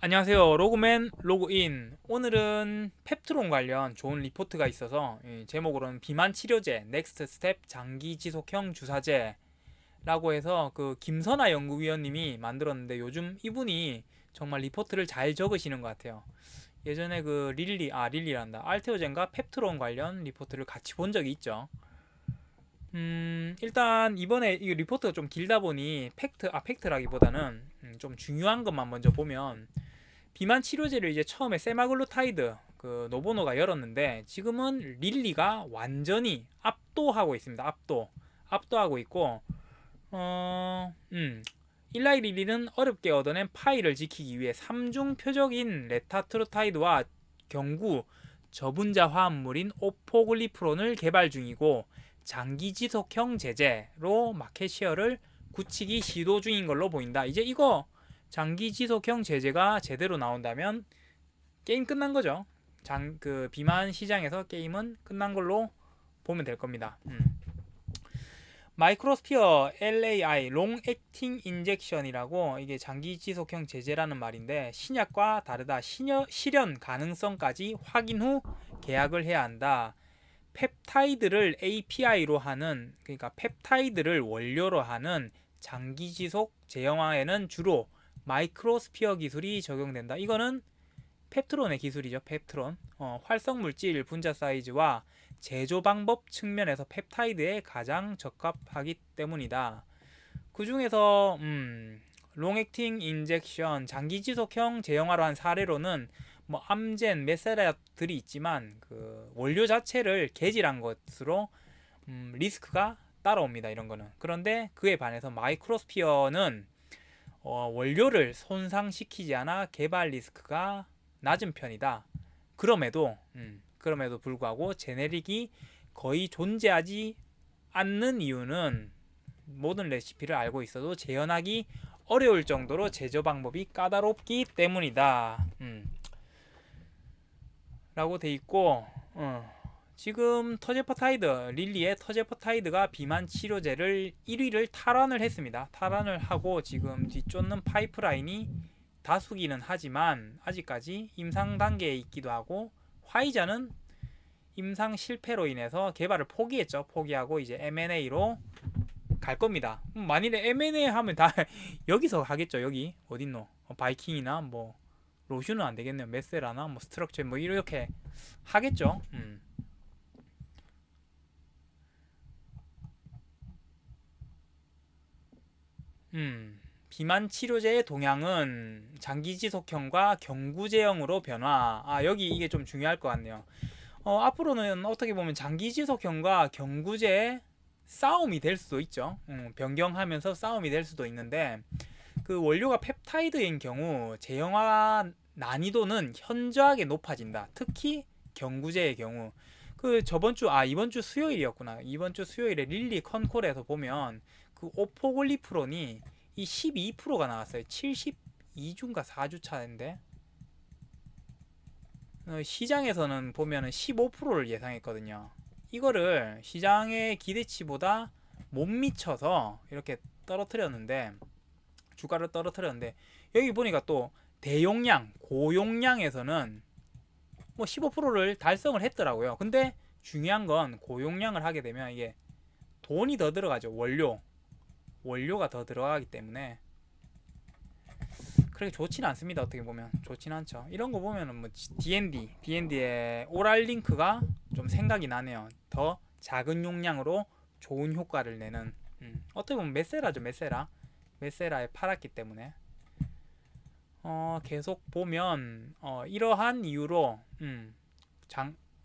안녕하세요. 로그맨 로그인. 오늘은 펩트론 관련 좋은 리포트가 있어서 제목으로는 비만 치료제 넥스트 스텝 장기 지속형 주사제 라고 해서 그 김선아 연구위원님이 만들었는데 요즘 이분이 정말 리포트를 잘 적으시는 것 같아요. 예전에 그 릴리란다. 알테오젠과 펩트론 관련 리포트를 같이 본 적이 있죠. 일단 이번에 이 리포트가 좀 길다 보니 팩트라기보다는 좀 중요한 것만 먼저 보면 비만 치료제를 이제 처음에 세마글루타이드 그 노보노가 열었는데 지금은 릴리가 완전히 압도하고 있습니다. 압도하고 있고 일라이 릴리는 어렵게 얻어낸 파이를 지키기 위해 3중 표적인 레타트로타이드와 경구 저분자 화합물인 오포글리프론을 개발 중이고 장기 지속형 제제로 마켓 시어를 굳히기 시도 중인 걸로 보인다. 이제 이거 장기 지속형 제재가 제대로 나온다면 게임 끝난 거죠. 그 비만 시장에서 게임은 끝난 걸로 보면 될 겁니다. 마이크로스피어 LAI 롱 액팅 인젝션이라고 이게 장기 지속형 제재라는 말인데 신약과 다르다. 실현 가능성까지 확인 후 계약을 해야 한다. 펩타이드를 API로 하는, 그러니까 펩타이드를 원료로 하는 장기 지속 제형화에는 주로 마이크로스피어 기술이 적용된다. 이거는 펩트론의 기술이죠. 펩트론. 활성 물질 분자 사이즈와 제조 방법 측면에서 펩타이드에 가장 적합하기 때문이다. 그 중에서 롱액팅 인젝션 장기 지속형 제형화로 한 사례로는 뭐 암젠, 메세라들이 있지만 그 원료 자체를 개질한 것으로 리스크가 따라옵니다. 이런 거는. 그런데 그에 반해서 마이크로스피어는 원료를 손상시키지 않아 개발 리스크가 낮은 편이다. 그럼에도 불구하고 제네릭이 거의 존재하지 않는 이유는 모든 레시피를 알고 있어도 재현하기 어려울 정도로 제조 방법이 까다롭기 때문이다. 라고 돼 있고, 지금 릴리의 터제퍼타이드가 비만 치료제를 1위를 탈환을 했습니다. 탈환을 하고 지금 뒤쫓는 파이프라인이 다수기는 하지만 아직까지 임상 단계에 있기도 하고, 화이자는 임상 실패로 인해서 개발을 포기했죠. 포기하고 이제 M&A로 갈 겁니다. 만일에 M&A 하면 다 여기서 하겠죠. 여기 어딨노? 바이킹이나 뭐 로슈는 안 되겠네요. 메세라나 뭐 스트럭처 뭐 이렇게 하겠죠. 비만 치료제의 동향은 장기 지속형과 경구제형으로 변화. 여기 이게 좀 중요할 것 같네요. 앞으로는 어떻게 보면 장기 지속형과 경구제의 싸움이 될 수도 있죠. 변경하면서 싸움이 될 수도 있는데 그 원료가 펩타이드인 경우 제형화 난이도는 현저하게 높아진다. 특히 경구제의 경우. 그 이번 주 수요일이었구나. 이번 주 수요일에 릴리 컨콜에서 보면 그 오포글리프론이 이 12%가 나왔어요. 72주인가 4주 차인데 시장에서는 보면은 15%를 예상했거든요. 이거를 시장의 기대치보다 못 미쳐서 이렇게 주가를 떨어뜨렸는데 여기 보니까 또 대용량, 고용량에서는 뭐 15%를 달성을 했더라고요. 근데 중요한 건 고용량을 하게 되면 이게 돈이 더 들어가죠. 원료가 더 들어가기 때문에 그렇게 좋지는 않습니다. 어떻게 보면 좋지는 않죠. 이런 거 보면은 뭐 D&D의 오랄링크가 좀 생각이 나네요. 더 작은 용량으로 좋은 효과를 내는 어떻게 보면 메세라죠. 메세라에 팔았기 때문에 계속 보면 이러한 이유로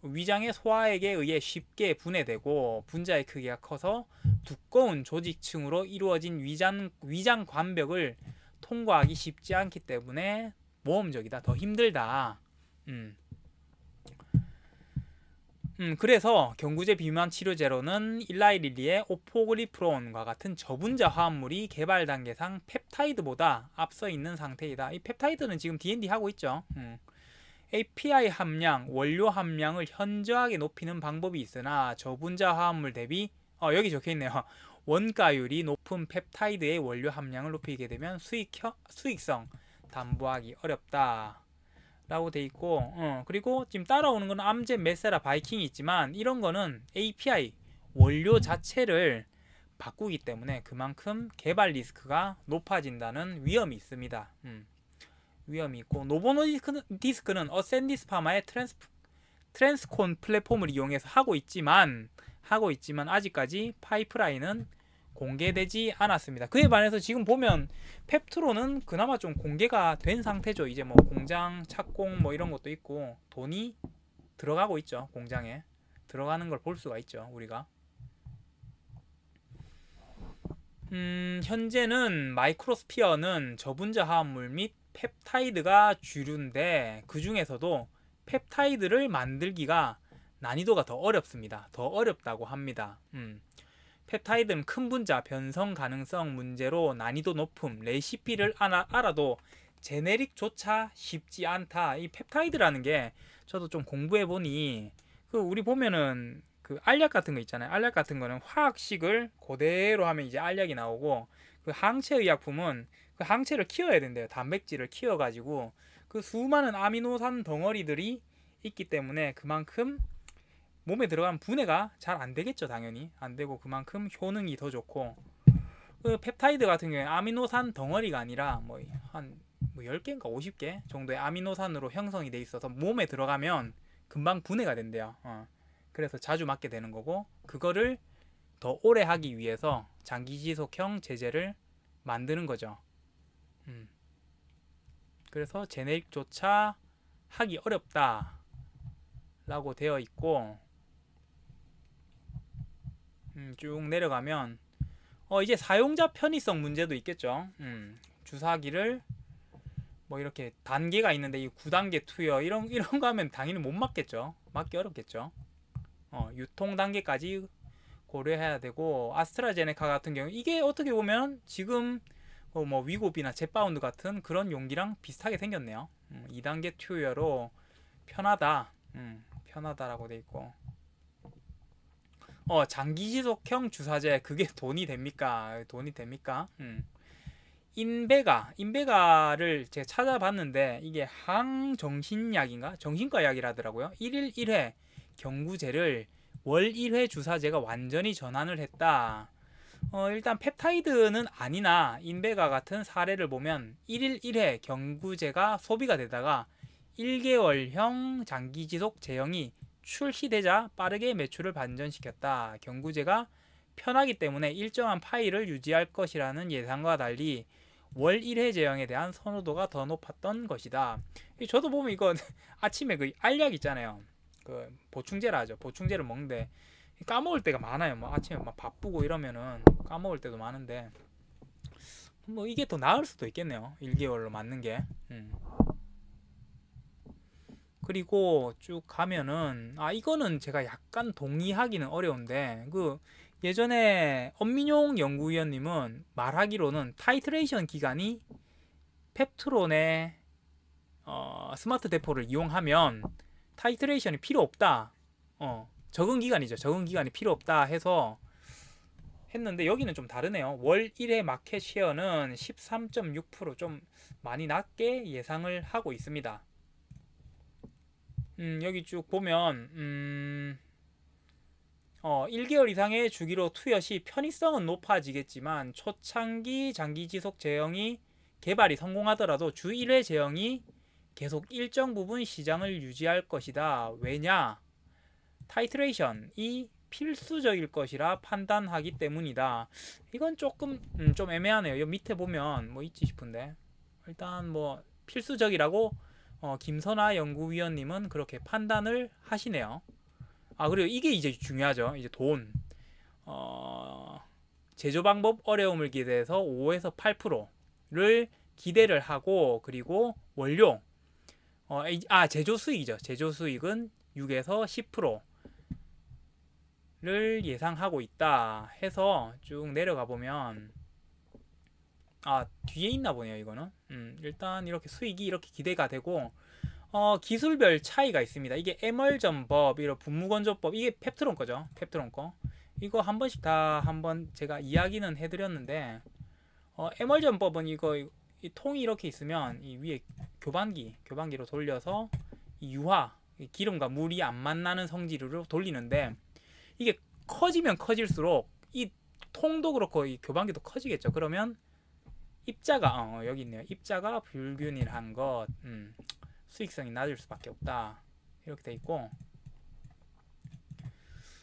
위장의 소화액에 의해 쉽게 분해되고 분자의 크기가 커서 두꺼운 조직층으로 이루어진 위장 관벽을 통과하기 쉽지 않기 때문에 모험적이다. 더 힘들다. 그래서 경구제 비만 치료제로는 일라이 릴리의 오포글리프론과 같은 저분자 화합물이 개발 단계상 펩타이드보다 앞서 있는 상태이다. 이 펩타이드는 지금 D&D 하고 있죠. API 함량, 원료 함량을 현저하게 높이는 방법이 있으나 저분자 화합물 대비 여기 적혀있네요. 원가율이 높은 펩타이드의 원료 함량을 높이게 되면 수익성, 담보하기 어렵다 라고 돼 있고, 그리고 지금 따라오는 거는 암젠, 메세라, 바이킹이 있지만 이런 거는 API 원료 자체를 바꾸기 때문에 그만큼 개발 리스크가 높아진다는 위험이 있습니다. 위험이 있고, 노보노디스크는 어센디스 파마의 트랜스콘 플랫폼을 이용해서 하고 있지만 아직까지 파이프라인은 공개되지 않았습니다. 그에 반해서 지금 보면 펩트로는 그나마 좀 공개가 된 상태죠. 이제 뭐 공장 착공 뭐 이런 것도 있고 돈이 들어가고 있죠. 공장에 들어가는 걸 볼 수가 있죠. 우리가 현재는 마이크로스피어는 저분자 화합물 및 펩타이드가 주류인데 그 중에서도 펩타이드를 만들기가 난이도가 더 어렵습니다. 더 어렵다고 합니다. 펩타이드는 큰 분자, 변성 가능성 문제로 난이도 높음, 레시피를 알아도 제네릭조차 쉽지 않다. 이 펩타이드라는 게 저도 좀 공부해보니 그 우리 보면은 그 알약 같은 거 있잖아요. 알약 같은 거는 화학식을 그대로 하면 이제 알약이 나오고, 그 항체 의약품은 그 항체를 키워야 된대요. 단백질을 키워가지고 그 수많은 아미노산 덩어리들이 있기 때문에 그만큼 몸에 들어가면 분해가 잘 안 되겠죠. 당연히 안 되고 그만큼 효능이 더 좋고, 그 펩타이드 같은 경우에 아미노산 덩어리가 아니라 뭐 한 10개인가 50개 정도의 아미노산으로 형성이 돼 있어서 몸에 들어가면 금방 분해가 된대요. 그래서 자주 맞게 되는 거고, 그거를 더 오래 하기 위해서 장기지속형 제제를 만드는 거죠. 그래서 제네릭조차 하기 어렵다 라고 되어 있고, 쭉 내려가면 이제 사용자 편의성 문제도 있겠죠. 주사기를 뭐 이렇게 단계가 있는데 이 9단계 투여 이런 거 하면 당연히 못 맞겠죠. 맞기 어렵겠죠. 유통 단계까지 고려해야 되고, 아스트라제네카 같은 경우 이게 어떻게 보면 지금 뭐 위고비나 젯바운드 같은 그런 용기랑 비슷하게 생겼네요. 2단계 투여로 편하다, 편하다라고 돼 있고, 장기지속형 주사제 그게 돈이 됩니까? 돈이 됩니까? 인베가를 제가 찾아봤는데 이게 항정신약인가? 정신과 약이라더라고요. 1일 1회 경구제를 월 1회 주사제가 완전히 전환을 했다. 일단 펩타이드는 아니나 인베가 같은 사례를 보면 1일 1회 경구제가 소비가 되다가 1개월형 장기지속 제형이 출시되자 빠르게 매출을 반전시켰다. 경구제가 편하기 때문에 일정한 파일을 유지할 것이라는 예상과 달리 월 1회 제형에 대한 선호도가 더 높았던 것이다. 저도 보면 이거 아침에 그 알약 있잖아요. 그 보충제라 하죠. 보충제를 먹는데 까먹을 때가 많아요. 뭐 아침에 막 바쁘고 이러면은 까먹을 때도 많은데, 뭐 이게 더 나을 수도 있겠네요. 1개월로 맞는 게. 그리고 쭉 가면은 이거는 제가 약간 동의하기는 어려운데, 그 예전에 엄민용 연구위원님은 말하기로는 타이트레이션 기간이 펩트론의 스마트 대포를 이용하면 타이트레이션이 필요 없다. 적응 기간이죠. 적응 기간이 필요 없다 해서 했는데 여기는 좀 다르네요. 월 1회 마켓 쉐어는 13.6%, 좀 많이 낮게 예상을 하고 있습니다. 여기 쭉 보면 1개월 이상의 주기로 투여 시 편의성은 높아지겠지만 초창기 장기지속 제형이 개발이 성공하더라도 주 1회 제형이 계속 일정 부분 시장을 유지할 것이다. 왜냐? 타이트레이션이 필수적일 것이라 판단하기 때문이다. 이건 조금 좀 애매하네요. 여기 밑에 보면 뭐 있지 싶은데, 일단 뭐 필수적이라고 김선아 연구위원님은 그렇게 판단을 하시네요. 그리고 이게 이제 중요하죠. 이제 돈. 제조 방법 어려움을 기대해서 5에서 8%를 기대를 하고, 그리고 원료 제조 수익이죠. 제조 수익은 6에서 10%를 예상하고 있다 해서 쭉 내려가 보면 뒤에 있나 보네요. 이거는 일단 이렇게 수익이 이렇게 기대가 되고, 기술별 차이가 있습니다. 이게 에멀전법, 이런 분무건조법, 이게 펩트론 거죠. 펩트론 거. 이거 한 번씩 다 한번 제가 이야기는 해드렸는데, 에멀전법은 이거 이 통이 이렇게 있으면 이 위에 교반기로 돌려서 이 유화, 이 기름과 물이 안 만나는 성질로 돌리는데, 이게 커지면 커질수록 이 통도 그렇고 이 교반기도 커지겠죠. 그러면 입자가 여기 있네요. 입자가 불균일한 것, 수익성이 낮을 수밖에 없다. 이렇게 돼 있고,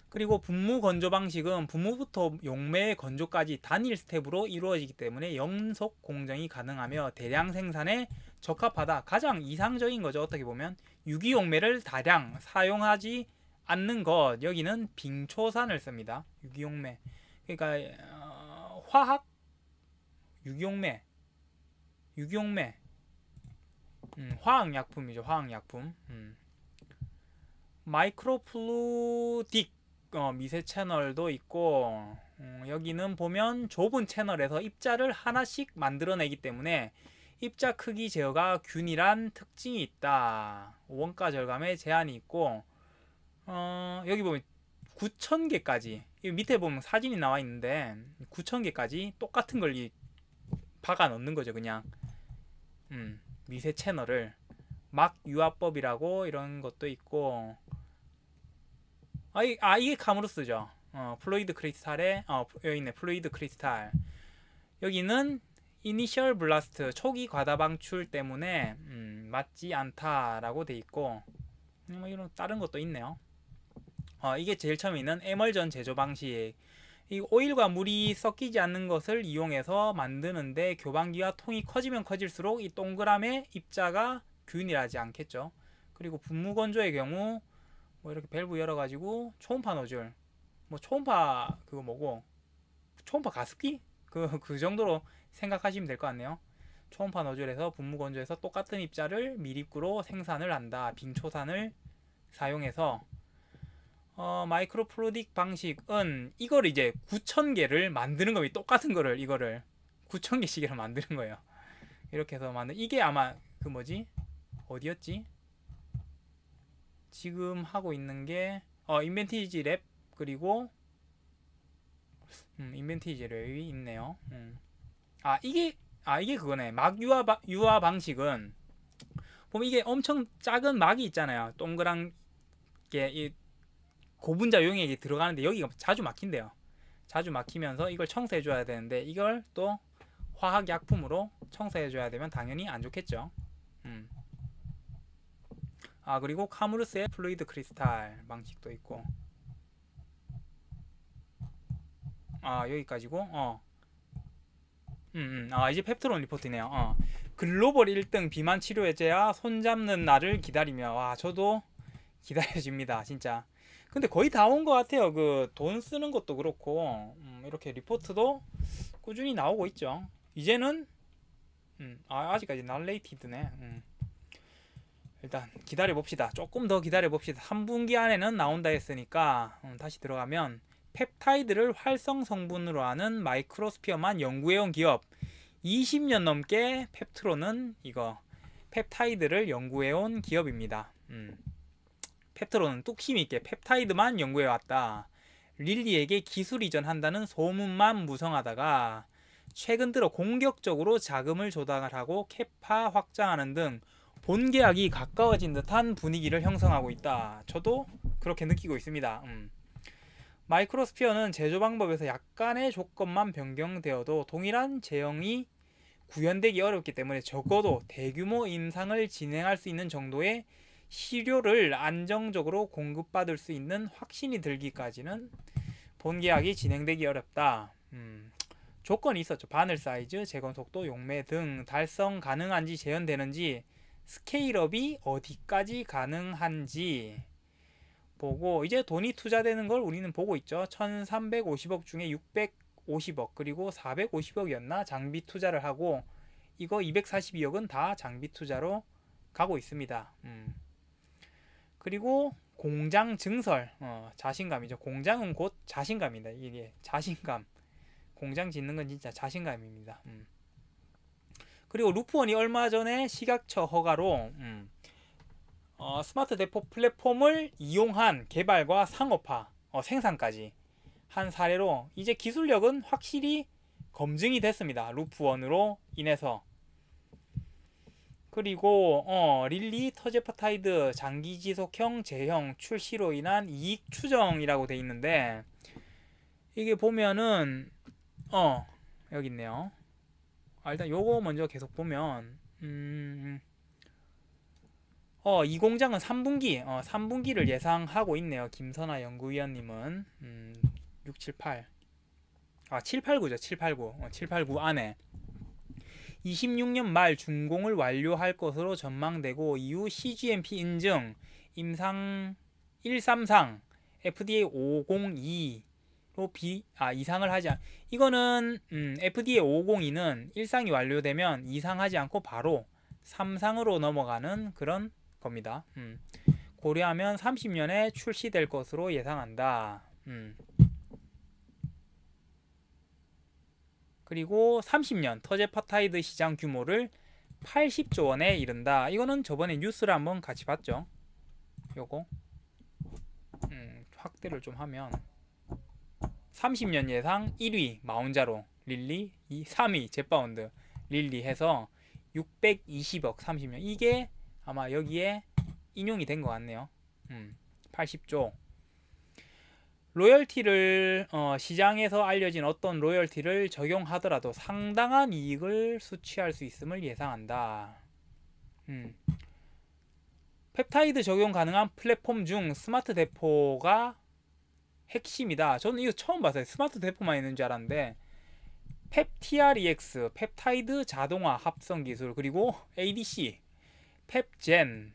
그리고 분무 건조 방식은 분무부터 용매 건조까지 단일 스텝으로 이루어지기 때문에 연속 공정이 가능하며 대량 생산에 적합하다. 가장 이상적인 거죠. 어떻게 보면 유기용매를 다량 사용하지 않는 것. 여기는 빙초산을 씁니다. 유기용매. 그러니까 화학 유기용매 화학약품이죠. 화학약품. 마이크로플루딕 미세 채널도 있고, 여기는 보면 좁은 채널에서 입자를 하나씩 만들어내기 때문에 입자 크기 제어가 균일한 특징이 있다. 원가 절감에 제한이 있고, 여기 보면 9,000개까지, 밑에 보면 사진이 나와 있는데 9,000개까지 똑같은 걸 박아 넣는 거죠. 그냥 미세 채널을 막 유화법이라고 이런 것도 있고, 이게 카무루스죠. 플루이드 크리스탈에 여기 있네. 플루이드 크리스탈. 여기는 이니셜 블라스트 초기 과다 방출 때문에 맞지 않다라고 돼 있고, 뭐 이런 다른 것도 있네요. 이게 제일 처음에 있는 에멀전 제조 방식. 이 오일과 물이 섞이지 않는 것을 이용해서 만드는데 교반기와 통이 커지면 커질수록 이 동그라미 입자가 균일하지 않겠죠. 그리고 분무 건조의 경우 뭐 이렇게 밸브 열어가지고 초음파 노즐, 뭐 초음파 그거 뭐고 초음파 가습기 그 정도로 생각하시면 될 것 같네요. 초음파 노즐에서 분무 건조해서 똑같은 입자를 밀입구로 생산을 한다. 빙초산을 사용해서 마이크로 플루딕 방식은 이걸 이제 9,000개를 만드는 겁니다. 똑같은 거를 이거를 9,000개씩을 만드는 거예요. 이렇게 해서 만든 이게 아마 그 뭐지 어디였지? 지금 하고 있는 게 인벤티지 랩 그리고 인벤티지 랩이 있네요. 이게 그거네. 막 유화 방식은 보면 이게 엄청 작은 막이 있잖아요. 동그란 게 이 고분자 용액이 들어가는데 여기가 자주 막힌대요. 자주 막히면서 이걸 청소해 줘야 되는데 이걸 또 화학 약품으로 청소해 줘야 되면 당연히 안 좋겠죠. 그리고 카무루스의 플루이드 크리스탈 방식도 있고, 여기까지고. 이제 펩트론 리포트네요. 글로벌 1등 비만 치료 해제야 손잡는 날을 기다리며. 와, 저도 기다려집니다 진짜. 근데 거의 다 온 것 같아요. 그 돈 쓰는 것도 그렇고, 이렇게 리포트도 꾸준히 나오고 있죠. 이제는 아직까지 날레이티드네. 일단 기다려봅시다. 조금 더 기다려봅시다. 3분기 안에는 나온다 했으니까 다시 들어가면 펩타이드를 활성 성분으로 하는 마이크로스피어만 연구해온 기업. 20년 넘게 펩트론은 이거 펩타이드를 연구해온 기업입니다. 펩트론은 뚝심 있게 펩타이드만 연구해왔다. 릴리에게 기술 이전한다는 소문만 무성하다가 최근 들어 공격적으로 자금을 조달하고 캐파 확장하는 등 본계약이 가까워진 듯한 분위기를 형성하고 있다. 저도 그렇게 느끼고 있습니다. 마이크로스피어는 제조 방법에서 약간의 조건만 변경되어도 동일한 제형이 구현되기 어렵기 때문에 적어도 대규모 임상을 진행할 수 있는 정도의 시료를 안정적으로 공급받을 수 있는 확신이 들기까지는 본계약이 진행되기 어렵다. 조건이 있었죠. 바늘 사이즈, 재건 속도, 용매 등 달성 가능한지 재현되는지, 스케일업이 어디까지 가능한지 보고, 이제 돈이 투자되는 걸 우리는 보고 있죠. 1350억 중에 650억 그리고 450억이었나 장비 투자를 하고, 이거 242억은 다 장비 투자로 가고 있습니다. 그리고 공장 증설, 자신감이죠. 공장은 곧 자신감이다. 이게 자신감. 공장 짓는 건 진짜 자신감입니다. 그리고 루프원이 얼마 전에 식약처 허가로 스마트 대포 플랫폼을 이용한 개발과 상업화, 생산까지 한 사례로 이제 기술력은 확실히 검증이 됐습니다. 루프원으로 인해서. 그리고 릴리 터제퍼타이드 장기지속형 제형 출시로 인한 이익 추정이라고 돼 있는데, 이게 보면은 여기 있네요. 일단 요거 먼저 계속 보면 이 공장은 3분기를 예상하고 있네요. 김선아 연구위원님은 6, 7, 8 7, 8, 9죠. 7, 8, 9 7, 8, 9 안에 26년 말 준공을 완료할 것으로 전망되고, 이후 CGMP 인증 임상 133 FDA 502로 이상을 하지 않. 이거는 FDA 502는 1상이 완료되면 2상 하지 않고 바로 3상으로 넘어가는 그런 겁니다. 고려하면 30년에 출시될 것으로 예상한다. 그리고 30년 터제퍼타이드 시장 규모를 80조 원에 이른다. 이거는 저번에 뉴스를 한번 같이 봤죠. 요거 확대를 좀 하면 30년 예상 1위 마운자로 릴리, 3위 젯바운드 릴리 해서 620억 30년. 이게 아마 여기에 인용이 된 것 같네요. 80조. 로열티를 시장에서 알려진 어떤 로열티를 적용하더라도 상당한 이익을 수취할 수 있음을 예상한다. 펩타이드 적용 가능한 플랫폼 중 스마트 대포가 핵심이다. 저는 이거 처음 봤어요. 스마트 대포만 있는 줄 알았는데 펩TREX 펩타이드 자동화 합성 기술, 그리고 ADC 펩젠,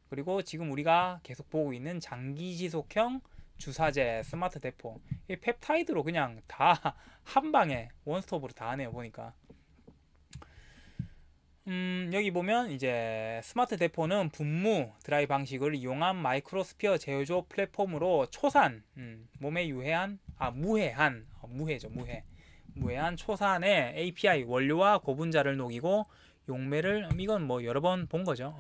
그리고 지금 우리가 계속 보고 있는 장기지속형 주사제 스마트 대포, 이 펩타이드로 그냥 다 한방에 원스톱으로 다 하네요. 보니까 여기 보면 이제 스마트 대포는 분무 드라이 방식을 이용한 마이크로스피어 제어조 플랫폼으로 초산, 몸에 유해한 무해한 초산의 API 원료와 고분자를 녹이고 용매를, 이건 뭐 여러 번 본 거죠.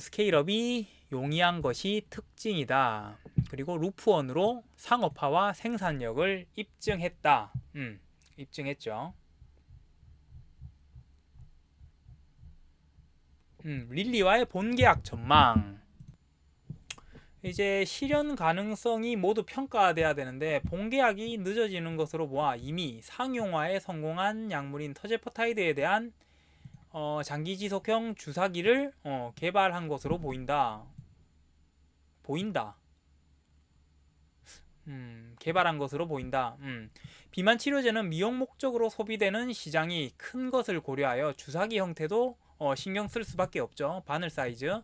스케일업이 용이한 것이 특징이다. 그리고 루프원으로 상업화와 생산력을 입증했다. 입증했죠. 릴리와의 본계약 전망. 이제 실현 가능성이 모두 평가돼야 되는데 본계약이 늦어지는 것으로 보아 이미 상용화에 성공한 약물인 터제퍼타이드에 대한 장기지속형 주사기를 개발한 것으로 보인다. 개발한 것으로 보인다. 비만 치료제는 미용 목적으로 소비되는 시장이 큰 것을 고려하여 주사기 형태도 신경 쓸 수밖에 없죠. 바늘 사이즈,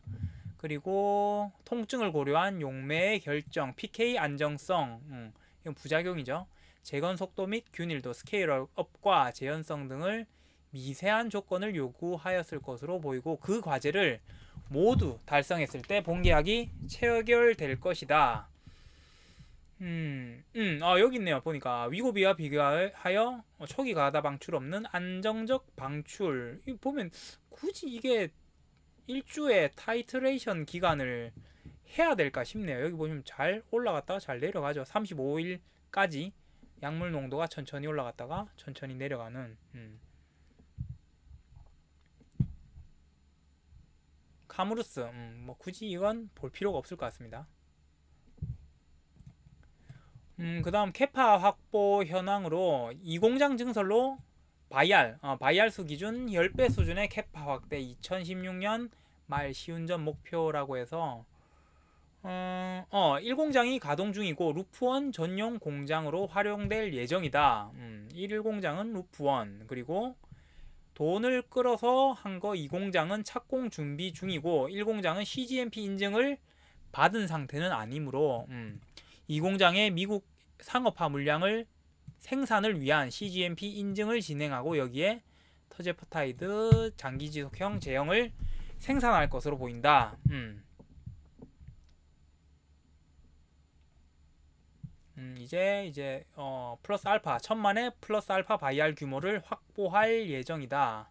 그리고 통증을 고려한 용매의 결정, PK 안정성, 이건 부작용이죠. 재건 속도 및 균일도, 스케일업과 재현성 등을 미세한 조건을 요구하였을 것으로 보이고, 그 과제를 모두 달성했을 때 본계약이 체결될 것이다. 여기 있네요. 보니까 위고비와 비교하여 초기 가다 방출 없는 안정적 방출. 보면 굳이 이게 일주의 타이트레이션 기간을 해야 될까 싶네요. 여기 보시면 잘 올라갔다가 잘 내려가죠. 35일까지 약물 농도가 천천히 올라갔다가 천천히 내려가는. 카무루스, 뭐 굳이 이건 볼 필요가 없을 것 같습니다. 그 다음 캐파 확보 현황으로 이 공장 증설로 바이알수 기준 10배 수준의 캐파 확대 2016년 말 시운전 목표라고 해서 1공장이 가동 중이고 루프원 전용 공장으로 활용될 예정이다. 1공장은 루프원, 그리고 돈을 끌어서 한 거 2공장은 착공 준비 중이고 1공장은 CGMP 인증을 받은 상태는 아니므로 2공장의 미국 상업화 물량을 생산을 위한 CGMP 인증을 진행하고 여기에 터제퍼타이드 장기지속형 제형을 생산할 것으로 보인다. 이제 플러스 알파 1000만의 플러스 알파 바이알 규모를 확보할 예정이다.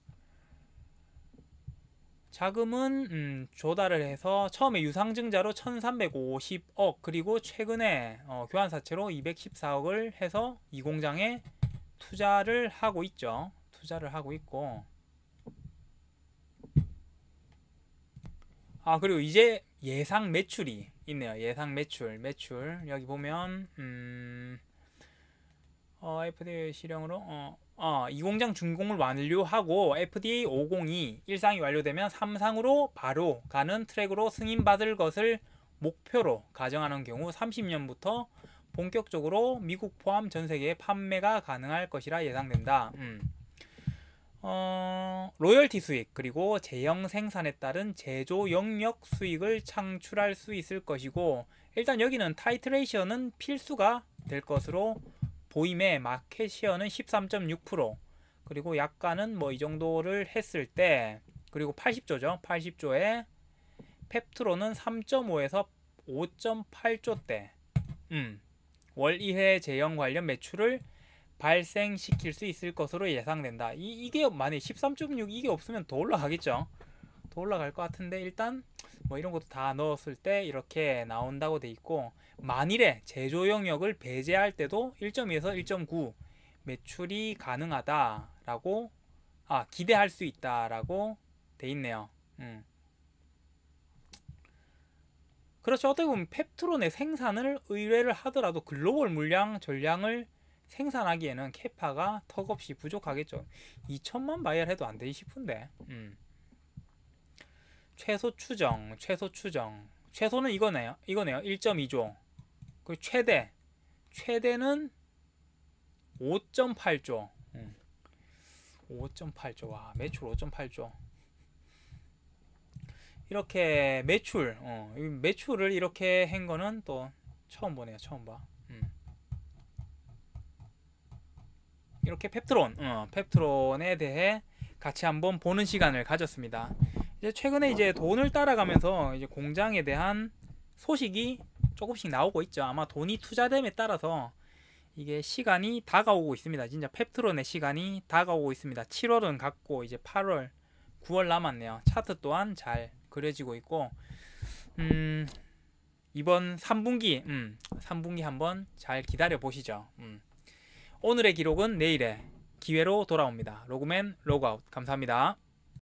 자금은 조달을 해서 처음에 유상증자로 1350억, 그리고 최근에 교환사채로 214억을 해서 이 공장에 투자를 하고 있죠. 투자를 하고 있고, 그리고 이제 예상 매출이 있네요. 예상 매출 여기 보면 FDA 실형으로 이 공장 준공을 완료하고 FDA 502 1상이 완료되면 3상으로 바로 가는 트랙으로 승인받을 것을 목표로 가정하는 경우 30년부터 본격적으로 미국 포함 전 세계에 판매가 가능할 것이라 예상된다. 로열티 수익 그리고 제형 생산에 따른 제조 영역 수익을 창출할 수 있을 것이고, 일단 여기는 타이트레이션은 필수가 될 것으로 보임에 마켓 시어는 13.6%, 그리고 약가는 뭐 이 정도를 했을 때, 그리고 80조죠. 80조에 펩트론은 3.5에서 5.8조대 월 1회 제형 관련 매출을 발생시킬 수 있을 것으로 예상된다. 이게 만약에 13.6 이게 없으면 더 올라가겠죠. 더 올라갈 것 같은데, 일단 뭐 이런 것도 다 넣었을 때 이렇게 나온다고 돼 있고, 만일에 제조 영역을 배제할 때도 1.2에서 1.9 매출이 가능하다라고 기대할 수 있다라고 돼 있네요. 그렇죠. 어떻게 보면 펩트론의 생산을 의뢰를 하더라도 글로벌 물량 전량을 생산하기에는 캐파가 턱없이 부족하겠죠. 2천만 바이얼 해도 안 되지 싶은데. 최소 추정. 최소는 이거네요. 1.2조. 그 최대는 5.8조. 5.8조. 와, 매출 5.8조. 이렇게 매출을 이렇게 한 거는 또 처음 보네요. 처음 봐. 이렇게 펩트론에 대해 같이 한번 보는 시간을 가졌습니다. 이제 최근에 이제 돈을 따라가면서 이제 공장에 대한 소식이 조금씩 나오고 있죠. 아마 돈이 투자됨에 따라서 이게 시간이 다가오고 있습니다. 진짜 펩트론의 시간이 다가오고 있습니다. 7월은 갔고 이제 8월, 9월 남았네요. 차트 또한 잘 그려지고 있고, 이번 3분기 한번 잘 기다려 보시죠. 오늘의 기록은 내일의 기회로 돌아옵니다. 로그맨 로그아웃. 감사합니다.